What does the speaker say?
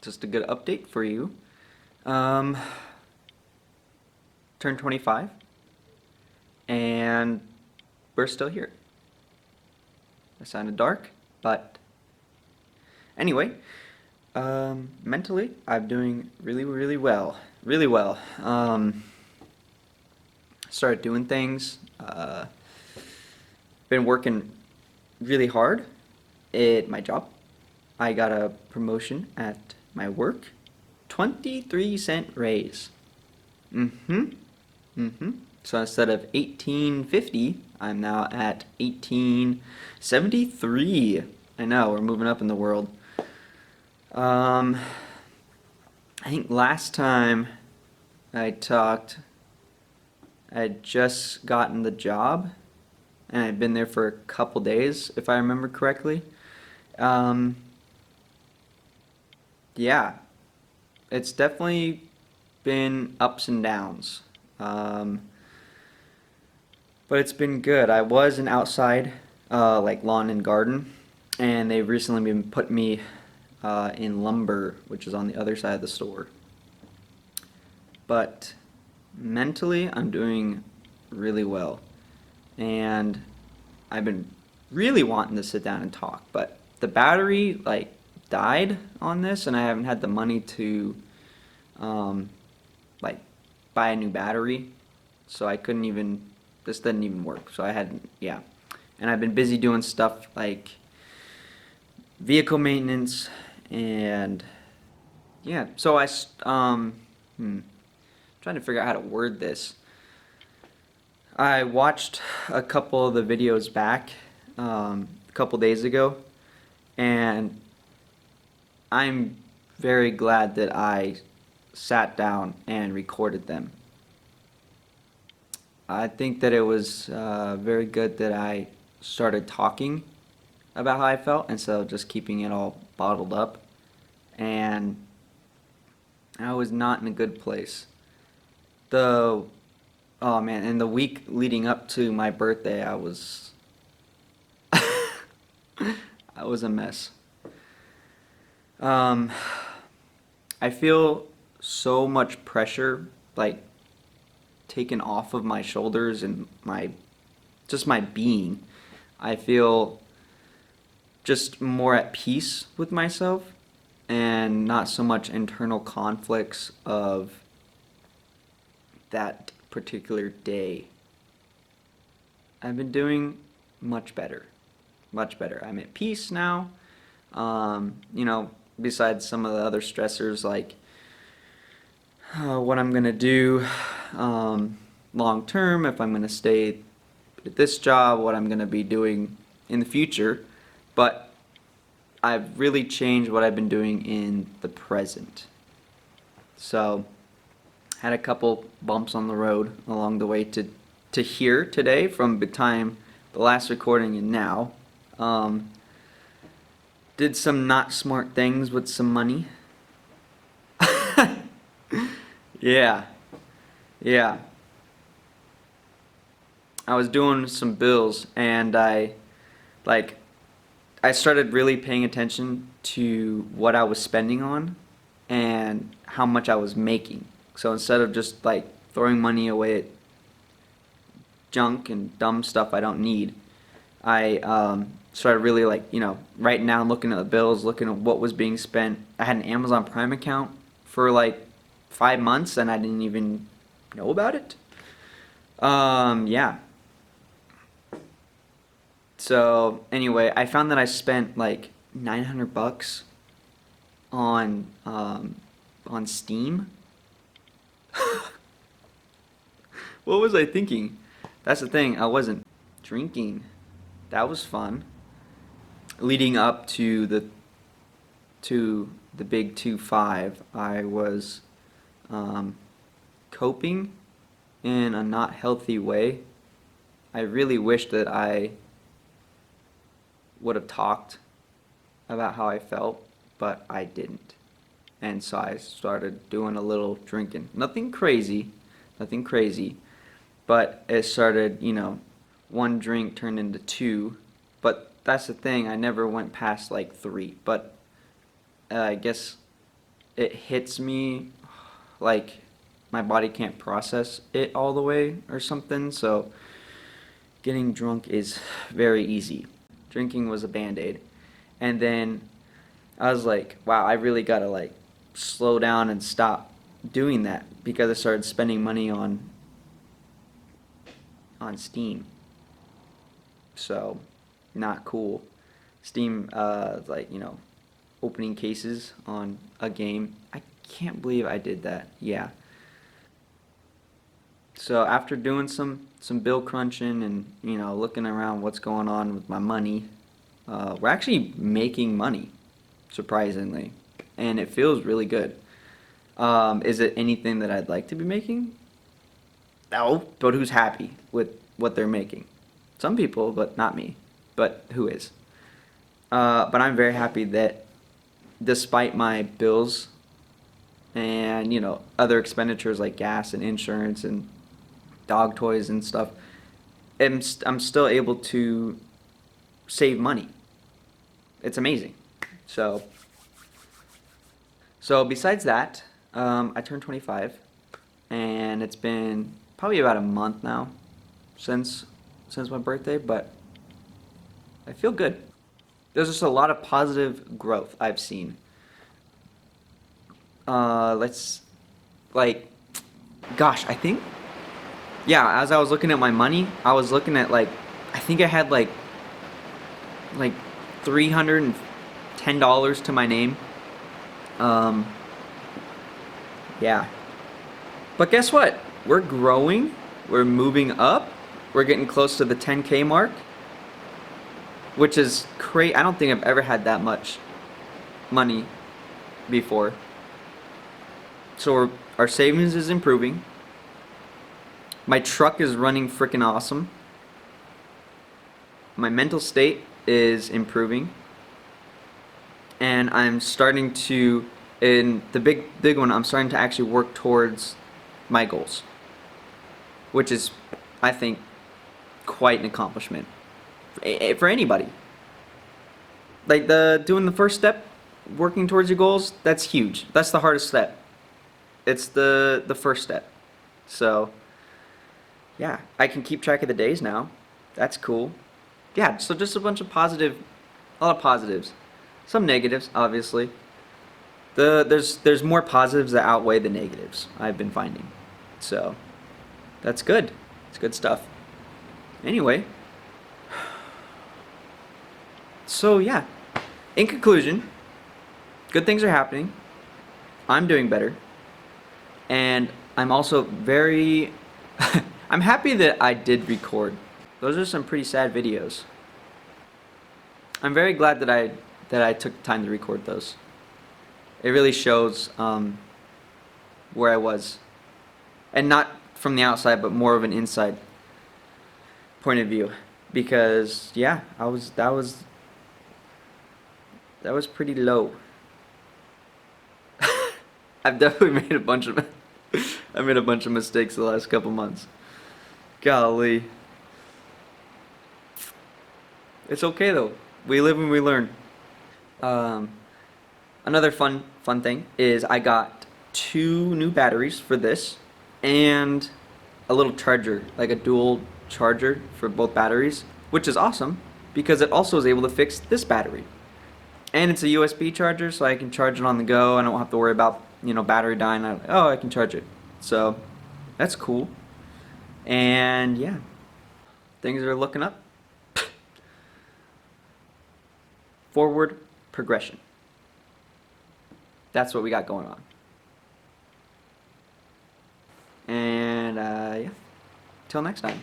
just a good update for you. Um, Turned 25, and we're still here. I sounded dark, but anyway, mentally, I'm doing really, really well. Really well. Started doing things. Been working really hard at my job. I got a promotion at my work. 23-cent raise. Mm-hmm. Mm-hmm. So instead of 1850, I'm now at 1873. I know, we're moving up in the world. I think last time I talked, I had just gotten the job, and I'd been there for a couple days, if I remember correctly. Um, yeah, it's definitely been ups and downs. Um, but it's been good. I was an outside, like lawn and garden, and they've recently been putting me in lumber, which is on the other side of the store. But mentally, I'm doing really well, and I've been really wanting to sit down and talk, but the battery like died on this, and I haven't had the money to um, like buy a new battery, so I couldn't even. This didn't even work. So I had yeah, and I've been busy doing stuff like vehicle maintenance and yeah. So trying to figure out how to word this. I watched a couple of the videos back a couple days ago, and I'm very glad that I sat down and recorded them. I think that it was very good that I started talking about how I felt instead of just keeping it all bottled up. And I was not in a good place. The Oh man, in the week leading up to my birthday, I was I was a mess. Um, I feel so much pressure like taken off of my shoulders and my just my being. I feel just more at peace with myself and not so much internal conflicts of that particular day. I've been doing much better. Much better. I'm at peace now. Besides some of the other stressors like what I'm going to do long term, if I'm going to stay at this job, what I'm going to be doing in the future. But I've really changed what I've been doing in the present. So, had a couple bumps on the road along the way to here today from the time the last recording and now. Did some not smart things with some money. Yeah, yeah. I was doing some bills and like I started really paying attention to what I was spending on and how much I was making. So instead of just like throwing money away at junk and dumb stuff I don't need, I started really writing down, looking at the bills, looking at what was being spent. I had an Amazon Prime account for like 5 months and I didn't even know about it. Yeah. So anyway, I found that I spent like $900 on Steam. What was I thinking? That's the thing, I wasn't drinking. That was fun. Leading up to the big 2-5, I was coping in a not healthy way. I really wish that I would have talked about how I felt, but I didn't. And so I started doing a little drinking. Nothing crazy, but it started, one drink turned into two. But that's the thing, I never went past like three. But I guess it hits me like my body can't process it all the way or something. So getting drunk is very easy. Drinking was a band-aid. And then I was like, wow, I really gotta like slow down and stop doing that because I started spending money on Steam. So not cool. Steam, like, opening cases on a game. I can't believe I did that. Yeah. So after doing some bill crunching and looking around what's going on with my money, we're actually making money, surprisingly, and it feels really good. Is it anything that I'd like to be making? No, but who's happy with what they're making? Some people, but not me. But who is? But I'm very happy that despite my bills and other expenditures like gas and insurance and dog toys and stuff, I'm still able to save money. It's amazing. So besides that, I turned 25, and it's been probably about a month now since my birthday, but I feel good. There's just a lot of positive growth I've seen. Let's like, gosh, I think, yeah. As I was looking at my money, I was looking at like, I think I had like $310 to my name. Um, yeah. But guess what? We're growing. We're moving up. We're getting close to the 10K mark, which is crazy. I don't think I've ever had that much money before. So our savings is improving. My truck is running freaking awesome. My mental state is improving. And I'm starting to, in the big one, I'm starting to actually work towards my goals, which is, I think, quite an accomplishment for anybody. Like doing the first step, working towards your goals, that's huge. That's the hardest step. It's the first step. So yeah, I can keep track of the days now. That's cool. Yeah, so just a bunch of a lot of positives. Some negatives, obviously. There's more positives that outweigh the negatives, I've been finding. So that's good. It's good stuff. Anyway, so yeah. In conclusion, good things are happening. I'm doing better. And I'm also very I'm happy that I did record. Those are some pretty sad videos. I'm very glad that I took the time to record those. It really shows where I was, and not from the outside, but more of an inside point of view. Because yeah, that was pretty low. I've definitely made a bunch of I made a bunch of mistakes the last couple months. Golly. It's okay though. We live and we learn. Um, Another fun thing is I got 2 new batteries for this and a little charger, like a dual charger for both batteries, which is awesome because it also is able to fix this battery. And it's a USB charger, so I can charge it on the go. I don't have to worry about battery dying. I can charge it. So that's cool. And yeah, things are looking up. Forward progression. That's what we got going on. And yeah, till next time.